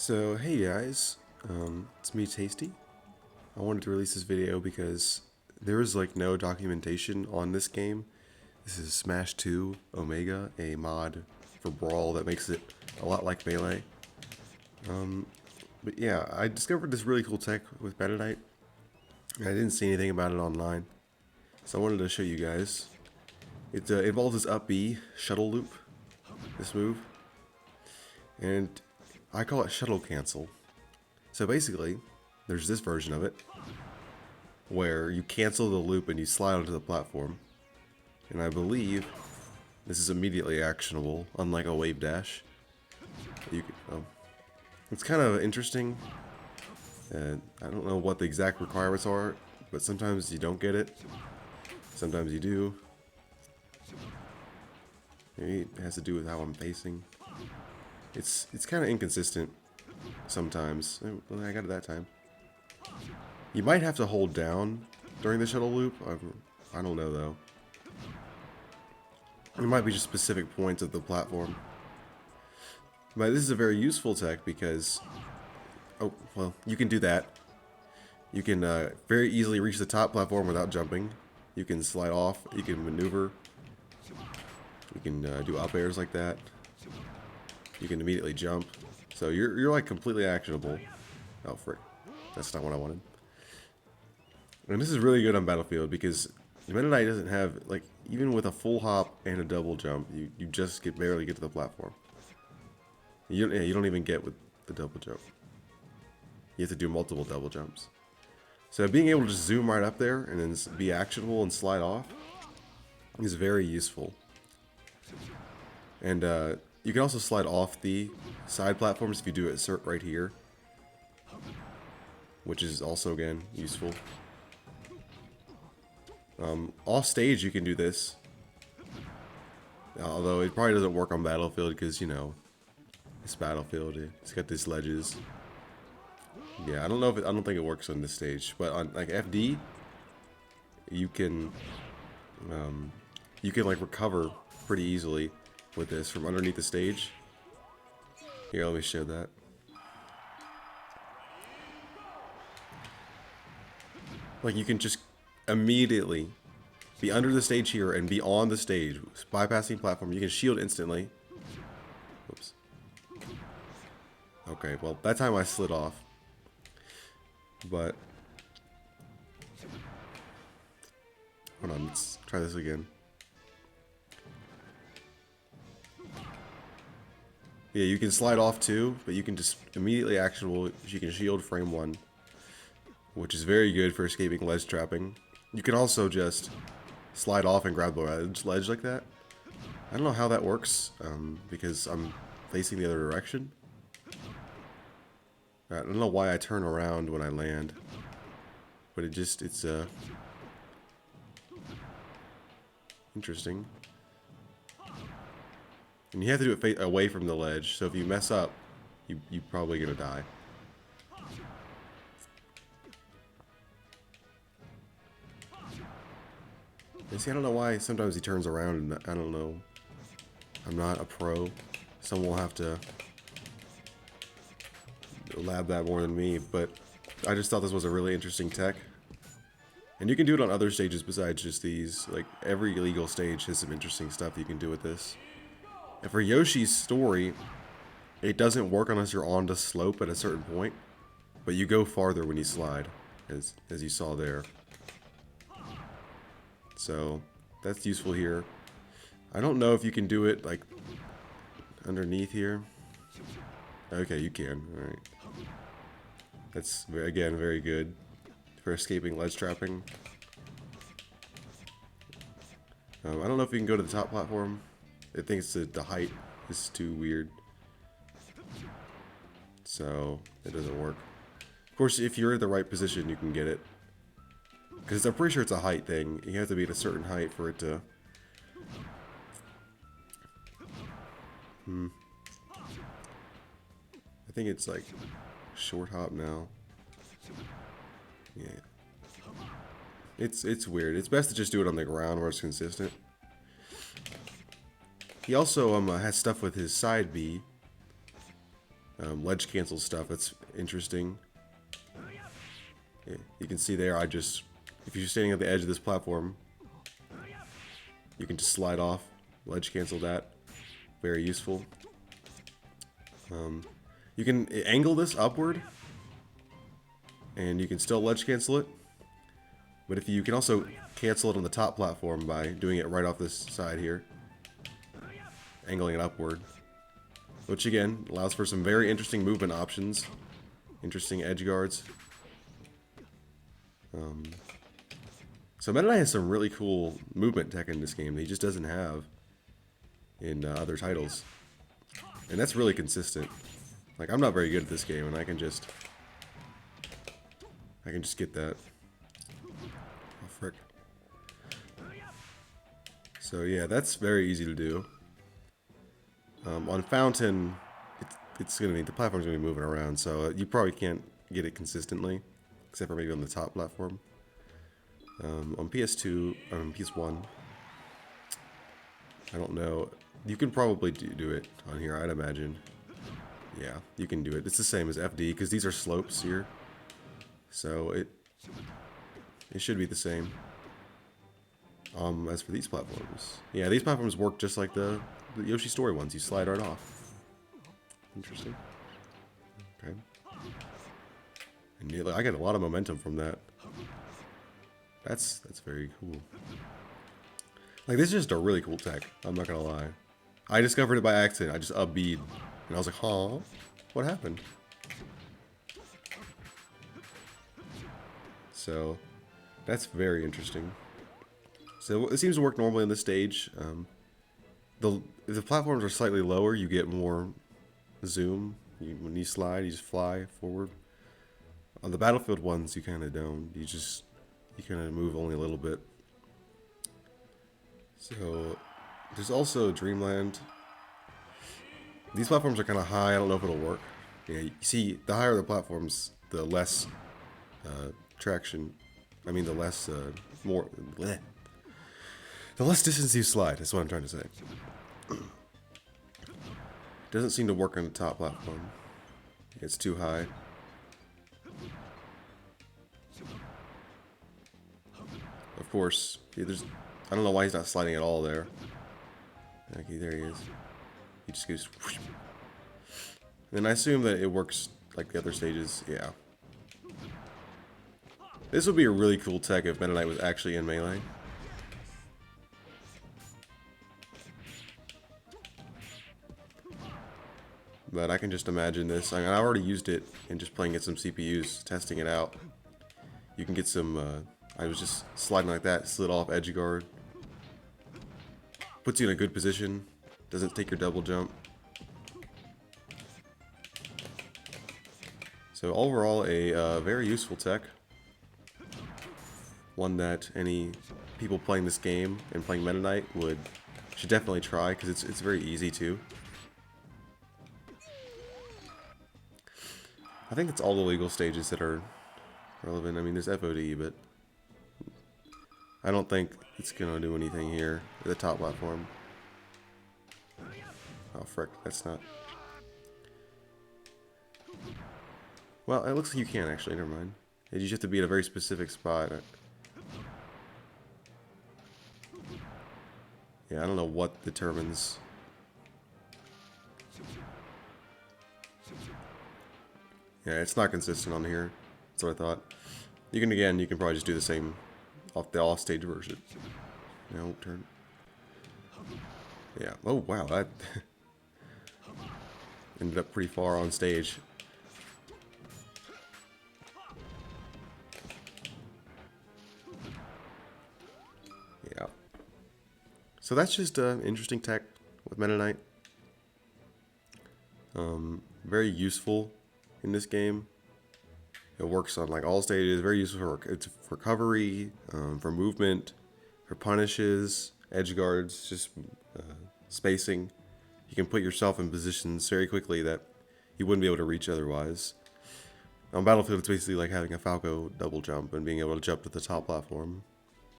So hey guys, it's me Tasty. I wanted to release this video because there is like no documentation on this game. This is Smash 2 Omega, a mod for Brawl that makes it a lot like Melee. But yeah, I discovered this really cool tech with Meta Knight, and I didn't see anything about it online. So I wanted to show you guys. It involves this up B shuttle loop, this move, and I call it shuttle cancel. So basically, there's this version of it where you cancel the loop and you slide onto the platform. And I believe this is immediately actionable, unlike a wave dash. It's kind of interesting. I don't know what the exact requirements are, but sometimes you don't get it. Sometimes you do. Maybe it has to do with how I'm facing. It's kind of inconsistent sometimes. Well, I got it that time. You might have to hold down during the shuttle loop. I don't know though. It might be just specific points of the platform. But this is a very useful tech because, oh well, you can do that. You can very easily reach the top platform without jumping. You can slide off. You can maneuver. You can do up airs like that. You can immediately jump. So you're like completely actionable. Oh frick. That's not what I wanted. And this is really good on Battlefield because Meta Knight doesn't have, like, even with a full hop and a double jump, you just barely get to the platform. You don't even get with the double jump. You have to do multiple double jumps. So being able to just zoom right up there and then be actionable and slide off is very useful. And you can also slide off the side platforms if you do it right here, which is also, again, useful. Off stage you can do this, although it probably doesn't work on Battlefield because, you know, it's Battlefield. It's got these ledges. Yeah, I don't think it works on this stage, but on like FD, you can like recover pretty easily with this from underneath the stage. Here, let me show that. Like, you can just immediately be under the stage here and be on the stage, bypassing platform. You can shield instantly. Oops. Okay, well, that time I slid off. But hold on, let's try this again. Yeah, you can slide off too, but you can just immediately actionable. You can shield frame one, which is very good for escaping ledge trapping. You can also just slide off and grab the ledge like that. I don't know how that works, because I'm facing the other direction. I don't know why I turn around when I land, but it's interesting. And you have to do it away from the ledge, so if you mess up, you're probably gonna die. And see, I don't know why sometimes he turns around, and I don't know. I'm not a pro. Someone will have to lab that more than me, but I just thought this was a really interesting tech. And you can do it on other stages besides just these. Like, every illegal stage has some interesting stuff you can do with this. And for Yoshi's story, it doesn't work unless you're on the slope at a certain point, but you go farther when you slide, as you saw there. So that's useful here. I don't know if you can do it like underneath here. Okay, you can. All right. That's again very good for escaping ledge trapping. I don't know if you can go to the top platform. I think it's the height is too weird, so it doesn't work. Of course, if you're in the right position, you can get it. Because I'm pretty sure it's a height thing. You have to be at a certain height for it to... I think it's like short hop now. Yeah. It's weird. It's best to just do it on the ground where it's consistent. He also has stuff with his side B. ledge cancel stuff. That's interesting. Yeah, you can see there, if you're standing at the edge of this platform, you can just slide off, ledge cancel that. Very useful. You can angle this upward, and you can still ledge cancel it. But if you can also cancel it on the top platform by doing it right off this side here, angling it upward, which again allows for some very interesting movement options, interesting edge guards. So Meta Knight has some really cool movement tech in this game that he just doesn't have in other titles, and that's really consistent. Like, I'm not very good at this game, and I can just get that. Oh frick! So yeah, that's very easy to do. On Fountain, the platform's gonna be moving around, so you probably can't get it consistently, except for maybe on the top platform. On PS2, PS1, I don't know. You can probably do it on here, I'd imagine. Yeah, you can do it. It's the same as FD, because these are slopes here. So it should be the same. As for these platforms. Yeah, these platforms work just like the Yoshi Story ones. You slide right off. Interesting. Okay. And yeah, I get a lot of momentum from that. That's very cool. Like, this is just a really cool tech. I'm not gonna lie. I discovered it by accident. I just up-beat, and I was like, huh? What happened? So, that's very interesting. So, it seems to work normally on this stage. If the platforms are slightly lower, you get more zoom. When you slide, you just fly forward. On the Battlefield ones, you kind of don't. You kind of move only a little bit. So, there's also Dreamland. These platforms are kind of high. I don't know if it'll work. Yeah, you see, the higher the platforms, the less traction. I mean, the less the less distance you slide. That's what I'm trying to say. Doesn't seem to work on the top platform. It's too high. Of course, I don't know why he's not sliding at all there. Okay, there he is. He just goes whoosh. And I assume that it works like the other stages. Yeah. This would be a really cool tech if Meta Knight was actually in Melee. But I can just imagine this. I mean, I already used it in just playing at some CPUs, testing it out. You can get some, I was just sliding like that, slid off edge guard. Puts you in a good position, doesn't take your double jump. So overall, a very useful tech. One that any people playing this game and playing Meta Knight should definitely try, because it's very easy too. I think it's all the legal stages that are relevant. I mean, there's FOD, but I don't think it's gonna do anything here at the top platform. Oh frick, that's not. Well, it looks like you can actually. Never mind. You just have to be at a very specific spot. Yeah, I don't know what determines. Yeah, it's not consistent on here. That's what I thought. You can probably just do the same off the off-stage version. No, turn. Yeah. Oh, wow. That ended up pretty far on stage. Yeah. So that's just interesting tech with Meta Knight. Very useful in this game. It works on like all stages. Very useful for its recovery, for movement, for punishes, edge guards, just spacing. You can put yourself in positions very quickly that you wouldn't be able to reach otherwise. On Battlefield, it's basically like having a Falco double jump and being able to jump to the top platform.